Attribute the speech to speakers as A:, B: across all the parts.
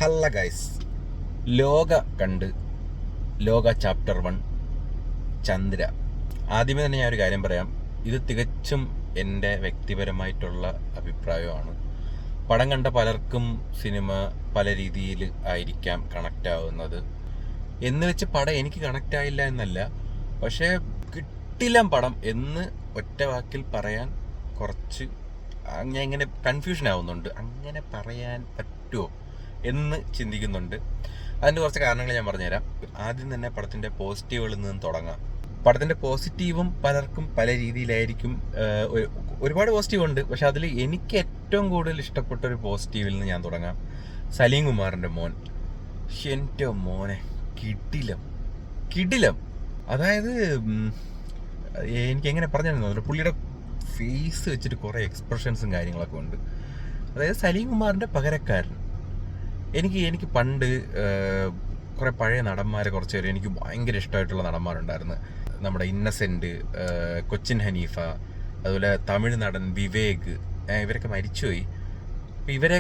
A: ഹല്ല guys, ലോക കണ്ട് ലോക ചാപ്റ്റർ 1 ചന്ദ്ര. ആദ്യമേ തന്നെ ഞാൻ ഒരു കാര്യം പറയാം, ഇത് തികച്ചും എൻ്റെ വ്യക്തിപരമായിട്ടുള്ള അഭിപ്രായമാണ്. പടം കണ്ട പലർക്കും സിനിമ പല രീതിയിൽ ആയിരിക്കാം കണക്റ്റ് ആവുന്നത്. എന്ന് വെച്ച് പടം എനിക്ക് കണക്റ്റ് ആയില്ല എന്നല്ല, പക്ഷേ കിട്ടില്ല പടം എന്ന് ഒറ്റ വാക്കിൽ പറയാൻ കുറച്ച് ഞാൻ ഇങ്ങനെ കൺഫ്യൂഷൻ ആവുന്നുണ്ട്. അങ്ങനെ പറയാൻ പറ്റുമോ എന്ന് ചിന്തിക്കുന്നുണ്ട്. അതിൻ്റെ കുറച്ച് കാരണങ്ങൾ ഞാൻ പറഞ്ഞുതരാം. ആദ്യം തന്നെ പടത്തിൻ്റെ പോസിറ്റീവുകളിൽ നിന്നും തുടങ്ങാം. പടത്തിൻ്റെ പോസിറ്റീവും പലർക്കും പല രീതിയിലായിരിക്കും. ഒരുപാട് പോസിറ്റീവ് ഉണ്ട്, പക്ഷെ അതിൽ എനിക്ക് ഏറ്റവും കൂടുതൽ ഇഷ്ടപ്പെട്ട ഒരു പോസിറ്റീവിൽ നിന്ന് ഞാൻ തുടങ്ങാം. സലീം കുമാറിൻ്റെ മോൻ, എൻ്റെ മോനെ കിടിലം. അതായത് എനിക്കെങ്ങനെ പറഞ്ഞു, പുള്ളിയുടെ ഫേസ് വെച്ചിട്ട് കുറേ എക്സ്പ്രഷൻസും കാര്യങ്ങളൊക്കെ ഉണ്ട്. അതായത് സലീം കുമാറിൻ്റെ പകരക്കാരൻ. എനിക്ക് പണ്ട് കുറേ പഴയ നടന്മാരെ കുറച്ച് പേര് എനിക്ക് ഭയങ്കര ഇഷ്ടമായിട്ടുള്ള നടന്മാരുണ്ടായിരുന്നു. നമ്മുടെ ഇന്നസെൻറ്റ്, കൊച്ചിൻ ഹനീഫ, അതുപോലെ തമിഴ് നടൻ വിവേക്, ഇവരൊക്കെ മരിച്ചുപോയി. ഇവർ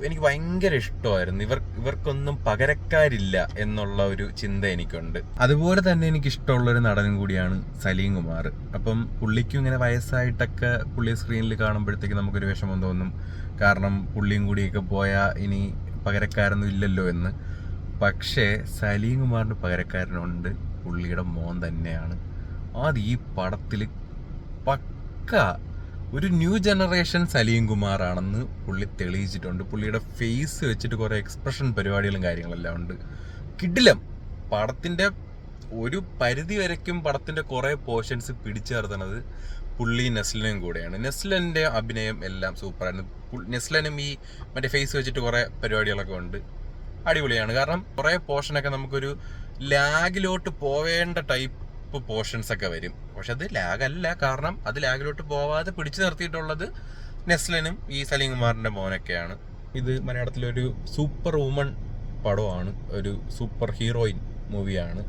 A: എനിക്ക് ഭയങ്കര ഇഷ്ടമായിരുന്നു. ഇവർക്കൊന്നും പകരക്കാരില്ല എന്നുള്ള ഒരു ചിന്ത എനിക്കുണ്ട്. അതുപോലെ തന്നെ എനിക്കിഷ്ടമുള്ളൊരു നടനും കൂടിയാണ് സലീം കുമാർ. അപ്പം പുള്ളിക്കും ഇങ്ങനെ വയസ്സായിട്ടൊക്കെ പുള്ളി സ്ക്രീനിൽ കാണുമ്പോഴത്തേക്ക് നമുക്കൊരു വിഷമം തോന്നും. കാരണം പുള്ളിയും കൂടിയൊക്കെ പോയാൽ ഇനി പകരക്കാരൊന്നും ഇല്ലല്ലോ എന്ന്. പക്ഷേ സലീം കുമാറിന് പകരക്കാരനുണ്ട്, പുള്ളിയുടെ മോൻ തന്നെയാണ്. അത് ഈ പടത്തിൽ പക്ക ഒരു ന്യൂ ജനറേഷൻ സലീം കുമാർ ആണെന്ന് പുള്ളി തെളിയിച്ചിട്ടുണ്ട്. പുള്ളിയുടെ ഫേസ് വെച്ചിട്ട് കുറേ എക്സ്പ്രഷൻ പരിപാടികളും കാര്യങ്ങളെല്ലാം ഉണ്ട്. കിടിലം. പടത്തിൻ്റെ ഒരു പരിധി വരയ്ക്കും പടത്തിൻ്റെ കുറേ പോർഷൻസ് പിടിച്ചു നിർത്തുന്നത് പുള്ളി നെസ്ലിനും കൂടെയാണ്. നെസ്ലിൻ്റെ അഭിനയം എല്ലാം സൂപ്പറായിരുന്നു. നെസ്ലിനും ഈ മറ്റേ ഫേസ് വെച്ചിട്ട് കുറേ പരിപാടികളൊക്കെ ഉണ്ട്, അടിപൊളിയാണ്. കാരണം കുറേ പോർഷനൊക്കെ നമുക്കൊരു ലാഗിലോട്ട് പോവേണ്ട ടൈപ്പ് പോർഷൻസ് ഒക്കെ വരും. പക്ഷെ അത് ലാഗല്ല, കാരണം അത് ലാഗിലോട്ട് പോവാതെ പിടിച്ചു നിർത്തിയിട്ടുള്ളത് നെസ്ലിനും ഈ സലീം കുമാറിൻ്റെ മോനൊക്കെയാണ്. ഇത് മലയാളത്തിലൊരു സൂപ്പർ വുമൺ പടമാണ്, ഒരു സൂപ്പർ ഹീറോയിൻ മൂവിയാണ്.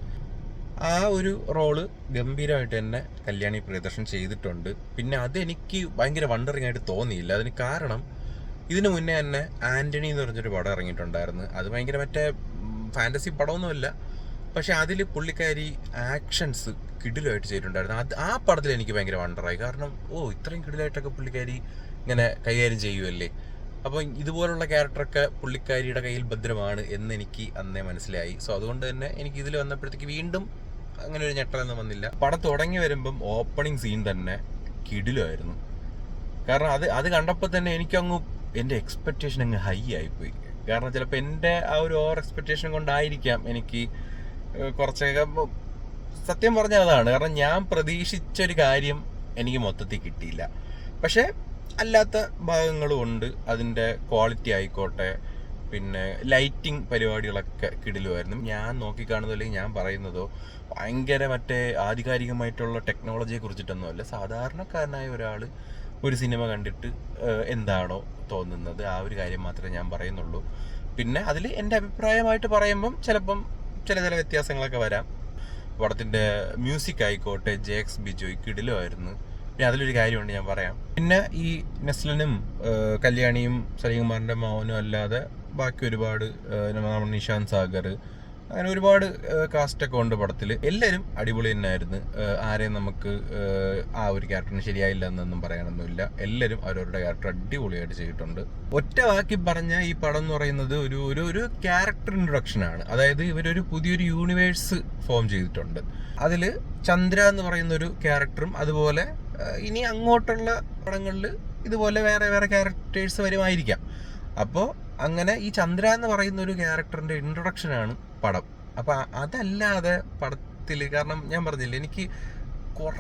A: ആ ഒരു റോള് ഗംഭീരമായിട്ട് തന്നെ കല്യാണി പ്രിയദർശൻ ചെയ്തിട്ടുണ്ട്. പിന്നെ അതെനിക്ക് ഭയങ്കര വണ്ടറിങ് ആയിട്ട് തോന്നിയില്ല. അതിന് കാരണം ഇതിനു മുന്നേ തന്നെ ആൻ്റണി എന്ന് പറഞ്ഞൊരു പടം ഇറങ്ങിയിട്ടുണ്ടായിരുന്നു. അത് ഭയങ്കര മറ്റേ ഫാൻറ്റസി പടമൊന്നുമല്ല, പക്ഷെ അതിൽ പുള്ളിക്കാരി ആക്ഷൻസ് കിടിലായിട്ട് ചെയ്തിട്ടുണ്ടായിരുന്നു. ആ പടത്തിൽ എനിക്ക് ഭയങ്കര വണ്ടറായി. കാരണം ഇത്രയും കിടിലായിട്ടൊക്കെ പുള്ളിക്കാരി ഇങ്ങനെ കൈകാര്യം ചെയ്യുമല്ലേ. അപ്പോൾ ഇതുപോലുള്ള ക്യാരക്ടറൊക്കെ പുള്ളിക്കാരിയുടെ കയ്യിൽ ഭദ്രമാണ് എന്ന് എനിക്ക് അന്നേ മനസ്സിലായി. സോ അതുകൊണ്ട് തന്നെ എനിക്ക് ഇതിൽ വന്നപ്പോഴത്തേക്ക് വീണ്ടും അങ്ങനെ ഒരു ഞെട്ടലൊന്നും വന്നില്ല. പടം തുടങ്ങി വരുമ്പം ഓപ്പണിംഗ് സീൻ തന്നെ കിടിലായിരുന്നു. കാരണം അത് കണ്ടപ്പോൾ തന്നെ എനിക്കങ്ങ് എൻ്റെ എക്സ്പെക്റ്റേഷൻ അങ്ങ് ഹൈ ആയിപ്പോയി. കാരണം ചിലപ്പോൾ എൻ്റെ ആ ഒരു ഓവർ എക്സ്പെക്റ്റേഷൻ കൊണ്ടായിരിക്കാം എനിക്ക് കുറച്ചൊക്കെ, സത്യം പറഞ്ഞാൽ അതാണ്. കാരണം ഞാൻ പ്രതീക്ഷിച്ചൊരു കാര്യം എനിക്ക് മൊത്തത്തിൽ കിട്ടിയില്ല. പക്ഷേ അല്ലാത്ത ഭാഗങ്ങളും ഉണ്ട്. അതിൻ്റെ ക്വാളിറ്റി ആയിക്കോട്ടെ, പിന്നെ ലൈറ്റിംഗ് പരിപാടികളൊക്കെ കിടിലുമായിരുന്നു. ഞാൻ നോക്കിക്കാണുന്നതോ അല്ലെങ്കിൽ ഞാൻ പറയുന്നതോ ഭയങ്കര മറ്റേ ആധികാരികമായിട്ടുള്ള ടെക്നോളജിയെ കുറിച്ചിട്ടൊന്നുമല്ല. സാധാരണക്കാരനായ ഒരാൾ ഒരു സിനിമ കണ്ടിട്ട് എന്താണോ തോന്നുന്നത് ആ ഒരു കാര്യം മാത്രമേ ഞാൻ പറയുന്നുള്ളൂ. പിന്നെ അതിൽ എൻ്റെ അഭിപ്രായമായിട്ട് പറയുമ്പം ചിലപ്പം ചില വ്യത്യാസങ്ങളൊക്കെ വരാം. പടത്തിൻ്റെ മ്യൂസിക് ആയിക്കോട്ടെ, JX ബിജോയ് കിടിലുമായിരുന്നു. പിന്നെ അതിലൊരു കാര്യമുണ്ട്, ഞാൻ പറയാം. പിന്നെ ഈ നെസ്ലിനും കല്യാണിയും സലീം കുമാറിൻ്റെ മോനും അല്ലാതെ ബാക്കി ഒരുപാട് നിഷാന്ത് സാഗർ, അങ്ങനെ ഒരുപാട് കാസ്റ്റൊക്കെ ഉണ്ട് പടത്തിൽ. എല്ലാവരും അടിപൊളി തന്നെയായിരുന്നു. ആരെയും നമുക്ക് ആ ഒരു ക്യാരക്ടറിന് ശരിയായില്ല എന്നൊന്നും പറയാനൊന്നുമില്ല. എല്ലാവരും അവരവരുടെ ക്യാരക്ടർ അടിപൊളിയായിട്ട് ചെയ്തിട്ടുണ്ട്. ഒറ്റ വാക്കി പറഞ്ഞാൽ ഈ പടം എന്ന് പറയുന്നത് ഒരു ക്യാരക്ടർ ഇൻട്രൊഡക്ഷനാണ്. അതായത് ഇവരൊരു പുതിയൊരു യൂണിവേഴ്സ് ഫോം ചെയ്തിട്ടുണ്ട്. അതിൽ ചന്ദ്ര എന്ന് പറയുന്ന ഒരു ക്യാരക്ടറും, അതുപോലെ ഇനി അങ്ങോട്ടുള്ള പടങ്ങളിൽ ഇതുപോലെ വേറെ ക്യാരക്ടേഴ്സ് വരുമായിരിക്കാം. അപ്പോൾ അങ്ങനെ ഈ ചന്ദ്ര എന്ന് പറയുന്ന ഒരു ക്യാരക്ടറിൻ്റെ ഇൻട്രൊഡക്ഷനാണ് പടം. അപ്പം അതല്ലാതെ പടത്തിൽ, കാരണം ഞാൻ പറഞ്ഞില്ല, എനിക്ക്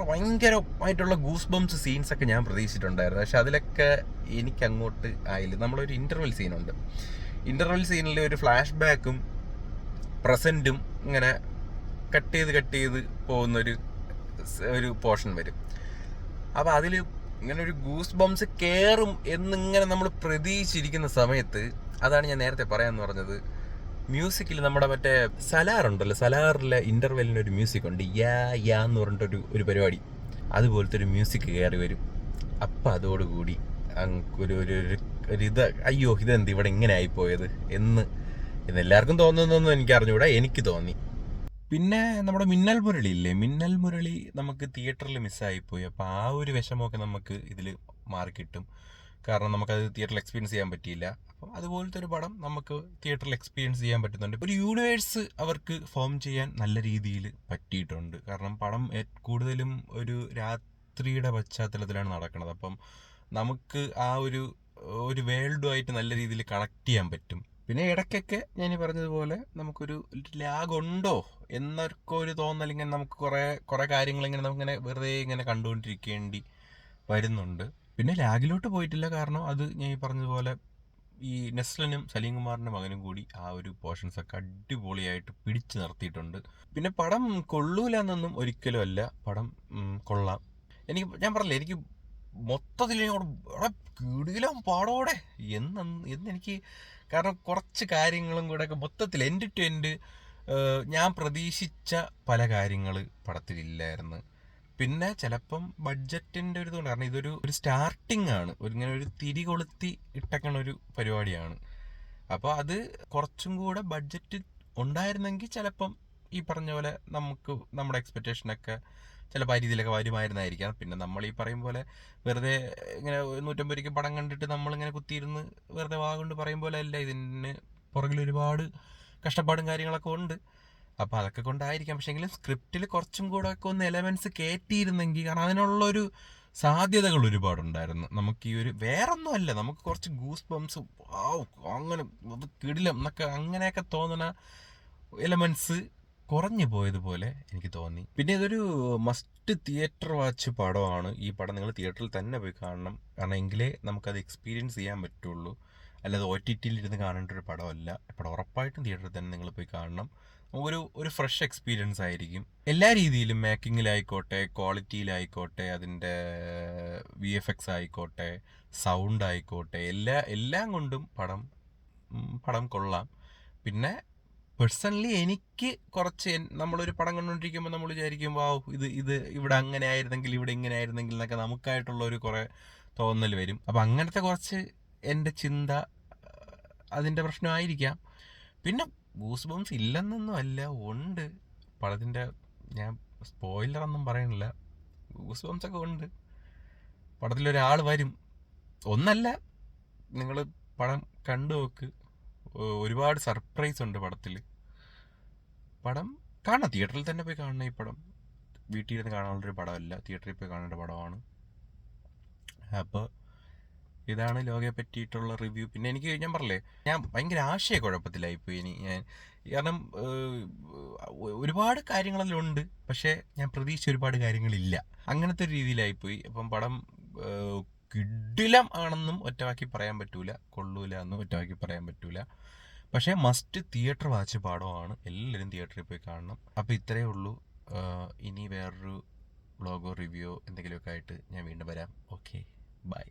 A: ഭയങ്കരമായിട്ടുള്ള ഗൂസ് ബംസ് സീൻസൊക്കെ ഞാൻ പ്രതീക്ഷിച്ചിട്ടുണ്ടായിരുന്നു. പക്ഷെ അതിലൊക്കെ എനിക്ക് അങ്ങോട്ട് ആയില്ല. നമ്മളൊരു ഇൻ്റർവെൽ സീനുണ്ട്. ഇൻ്റർവെൽ സീനിൽ ഒരു ഫ്ലാഷ് ബാക്കും പ്രസൻറ്റും ഇങ്ങനെ കട്ട് ചെയ്ത് പോകുന്നൊരു പോർഷൻ വരും. അപ്പോൾ അതിൽ ഇങ്ങനെ ഒരു ഗൂസ് ബംസ് കയറും എന്നിങ്ങനെ നമ്മൾ പ്രതീക്ഷിച്ചിരിക്കുന്ന സമയത്ത്, അതാണ് ഞാൻ നേരത്തെ പറയാമെന്ന് പറഞ്ഞത്, മ്യൂസിക്കിൽ നമ്മുടെ മറ്റേ സലാറുണ്ടല്ലോ, സലാറിലെ ഇൻ്റർവെല്ലിനൊരു മ്യൂസിക് ഉണ്ട്, യാ എന്ന് പറഞ്ഞിട്ടൊരു പരിപാടി. അതുപോലത്തെ ഒരു മ്യൂസിക് കയറി വരും. അപ്പം അതോടുകൂടി ഒരു ഒരിത്, അയ്യോ ഇതെന്ത് ഇവിടെ ഇങ്ങനെ ആയിപ്പോയത് എന്ന് ഇതെല്ലാവർക്കും തോന്നുന്നൊന്നും എനിക്ക് അറിഞ്ഞുകൂടാ, എനിക്ക് തോന്നി. പിന്നെ നമ്മുടെ മിന്നൽ മുരളി ഇല്ലേ, മിന്നൽ മുരളി നമുക്ക് തിയേറ്ററിൽ മിസ്സായിപ്പോയി. അപ്പോൾ ആ ഒരു വിഷമമൊക്കെ നമുക്ക് ഇതിൽ മാറിക്കിട്ടും. കാരണം നമുക്കത് തിയേറ്ററിൽ എക്സ്പീരിയൻസ് ചെയ്യാൻ പറ്റിയില്ല. അപ്പം അതുപോലത്തെ ഒരു പടം നമുക്ക് തിയേറ്ററിൽ എക്സ്പീരിയൻസ് ചെയ്യാൻ പറ്റുന്നുണ്ട്. ഒരു യൂണിവേഴ്സ് അവർക്ക് ഫോം ചെയ്യാൻ നല്ല രീതിയിൽ പറ്റിയിട്ടുണ്ട്. കാരണം പടം കൂടുതലും ഒരു രാത്രിയുടെ പശ്ചാത്തലത്തിലാണ് നടക്കുന്നത്. അപ്പം നമുക്ക് ആ ഒരു വേൾഡുമായിട്ട് നല്ല രീതിയിൽ കണക്ട് ചെയ്യാൻ പറ്റും. പിന്നെ ഇടയ്ക്കൊക്കെ ഞാൻ പറഞ്ഞതുപോലെ നമുക്കൊരു ലാഗ് ഉണ്ടോ എന്നൊക്കെ ഒരു തോന്നൽ, ഇങ്ങനെ നമുക്ക് കുറേ കാര്യങ്ങൾ ഇങ്ങനെ നമുക്കിങ്ങനെ വെറുതെ ഇങ്ങനെ കണ്ടുകൊണ്ടിരിക്കേണ്ടി വരുന്നുണ്ട്. പിന്നെ ലാഗിലോട്ട് പോയിട്ടില്ല, കാരണം അത് ഞാൻ ഈ പറഞ്ഞതുപോലെ ഈ നെസ്ലിനും സലീം കുമാറിൻ്റെ മകനും കൂടി ആ ഒരു പോർഷൻസൊക്കെ അടിപൊളിയായിട്ട് പിടിച്ചു നിർത്തിയിട്ടുണ്ട്. പിന്നെ പടം കൊള്ളൂല എന്നൊന്നും ഒരിക്കലും അല്ല, പടം കൊള്ളാം. ഞാൻ പറഞ്ഞില്ലേ, എനിക്ക് മൊത്തത്തിൽ കിടിലം പാടോടെ എന്നെനിക്ക്, കാരണം കുറച്ച് കാര്യങ്ങളും കൂടെ ഒക്കെ മൊത്തത്തിൽ എൻഡ് ടു എൻഡ് ഞാൻ പ്രതീക്ഷിച്ച പല കാര്യങ്ങൾ പടത്തിലില്ലായിരുന്നു. പിന്നെ ചിലപ്പം ബഡ്ജറ്റിൻ്റെ ഒരു ഇതുകൊണ്ട്, കാരണം ഇതൊരു സ്റ്റാർട്ടിങ് ആണ്, ഇങ്ങനെ ഒരു തിരി കൊളുത്തി ഇട്ടക്കണ ഒരു പരിപാടിയാണ്. അപ്പോൾ അത് കുറച്ചും കൂടെ ബഡ്ജറ്റ് ഉണ്ടായിരുന്നെങ്കിൽ ചിലപ്പം ഈ പറഞ്ഞ പോലെ നമുക്ക് നമ്മുടെ എക്സ്പെക്റ്റേഷനൊക്കെ ചിലപ്പോൾ ആ രീതിയിലൊക്കെ വരുമായിരുന്നായിരിക്കാം. പിന്നെ നമ്മൾ ഈ പറയും പോലെ വെറുതെ ഇങ്ങനെ 150 രൂപയ്ക്ക് പടം കണ്ടിട്ട് നമ്മളിങ്ങനെ കുത്തിയിരുന്ന് വെറുതെ വാഗൊണ്ട് പറയും പോലെ അല്ല, ഇതിന് പുറകിൽ ഒരുപാട് കഷ്ടപ്പാടും കാര്യങ്ങളൊക്കെ ഉണ്ട്. അപ്പോൾ അതൊക്കെ കൊണ്ടായിരിക്കാം. പക്ഷേങ്കിലും സ്ക്രിപ്റ്റിൽ കുറച്ചും കൂടെ ഒക്കെ ഒന്ന് എലമെൻറ്റ്സ് കയറ്റിയിരുന്നെങ്കിൽ, കാരണം അതിനുള്ളൊരു സാധ്യതകൾ ഒരുപാടുണ്ടായിരുന്നു. നമുക്ക് ഈ ഒരു വേറൊന്നും അല്ല, നമുക്ക് കുറച്ച് ഗൂസ് ബംസ് അങ്ങനെ കിടിലം എന്നൊക്കെ അങ്ങനെയൊക്കെ തോന്നുന്ന എലമെൻറ്റ്സ് കുറഞ്ഞു പോയതുപോലെ എനിക്ക് തോന്നി. പിന്നെ ഇതൊരു മസ്റ്റ് തിയേറ്റർ വാച്ച് പടമാണ്. ഈ പടം നിങ്ങൾ തിയേറ്ററിൽ തന്നെ പോയി കാണണം, കാരണം എങ്കിലേ നമുക്കത് എക്സ്പീരിയൻസ് ചെയ്യാൻ പറ്റുള്ളൂ. അല്ലാതെ OTT-യിൽ ഇരുന്ന് കാണേണ്ട ഒരു പടമല്ല. പടം ഉറപ്പായിട്ടും തിയേറ്ററിൽ തന്നെ നിങ്ങൾ പോയി കാണണം. ഒരു ഫ്രഷ് എക്സ്പീരിയൻസ് ആയിരിക്കും എല്ലാ രീതിയിലും. മേക്കിങ്ങിലായിക്കോട്ടെ, ക്വാളിറ്റിയിലായിക്കോട്ടെ, അതിൻ്റെ VFX ആയിക്കോട്ടെ, സൗണ്ട് ആയിക്കോട്ടെ, എല്ലാം കൊണ്ടും പടം കൊള്ളാം. പിന്നെ പേഴ്സണലി എനിക്ക് കുറച്ച്, നമ്മളൊരു പടം കണ്ടുകൊണ്ടിരിക്കുമ്പോൾ നമ്മൾ വിചാരിക്കും ഇത് ഇവിടെ അങ്ങനെ ആയിരുന്നെങ്കിൽ, ഇവിടെ ഇങ്ങനെ ആയിരുന്നെങ്കിൽ എന്നൊക്കെ നമുക്കായിട്ടുള്ള ഒരു കുറേ തോന്നൽ വരും. അപ്പം അങ്ങനത്തെ കുറച്ച് എൻ്റെ ചിന്ത അതിൻ്റെ പ്രശ്നമായിരിക്കാം. പിന്നെ ഗൂസ് ബംസ് ഇല്ലെന്നൊന്നും അല്ല, ഉണ്ട് പടത്തിൻ്റെ. ഞാൻ സ്പോയിലറൊന്നും പറയണില്ല, ഗൂസ് ബംസ് ഒക്കെ ഉണ്ട്. പടത്തിലൊരാൾ വരും, ഒന്നല്ല, നിങ്ങൾ പടം കണ്ടു നോക്ക്. ഒരുപാട് സർപ്രൈസ് ഉണ്ട് പടത്തിൽ. പടം കാണാം, തിയേറ്ററിൽ തന്നെ പോയി കാണണം. ഈ പടം വീട്ടിൽ ഇരുന്ന് കാണാനുള്ളൊരു പടമല്ല, തിയേറ്ററിൽ പോയി കാണേണ്ട പടമാണ്. അപ്പോൾ ഇതാണ് ലോകയെ പറ്റിയിട്ടുള്ള റിവ്യൂ. പിന്നെ ഞാൻ പറഞ്ഞില്ലേ, ഞാൻ ഭയങ്കര ആശയക്കുഴപ്പത്തിലായിപ്പോയി ഞാൻ. കാരണം ഒരുപാട് കാര്യങ്ങളിലുണ്ട്, പക്ഷേ ഞാൻ പ്രതീക്ഷിച്ച ഒരുപാട് കാര്യങ്ങളില്ല, അങ്ങനത്തെ ഒരു രീതിയിലായിപ്പോയി. അപ്പം പടം കിടിലം ആണെന്നും ഒറ്റവാക്കി പറയാൻ പറ്റൂല, കൊള്ളൂല എന്നും ഒറ്റവാക്കി പറയാൻ പറ്റൂല. പക്ഷേ മസ്റ്റ് തിയേറ്റർ വാച്ച് പടമാണ്, എല്ലാവരും തിയേറ്ററിൽ പോയി കാണണം. അപ്പോൾ ഇത്രയേ ഉള്ളൂ. ഇനി വേറൊരു വ്ളോഗോ റിവ്യൂ എന്തെങ്കിലുമൊക്കെ ആയിട്ട് ഞാൻ വീണ്ടും വരാം. Okay, by.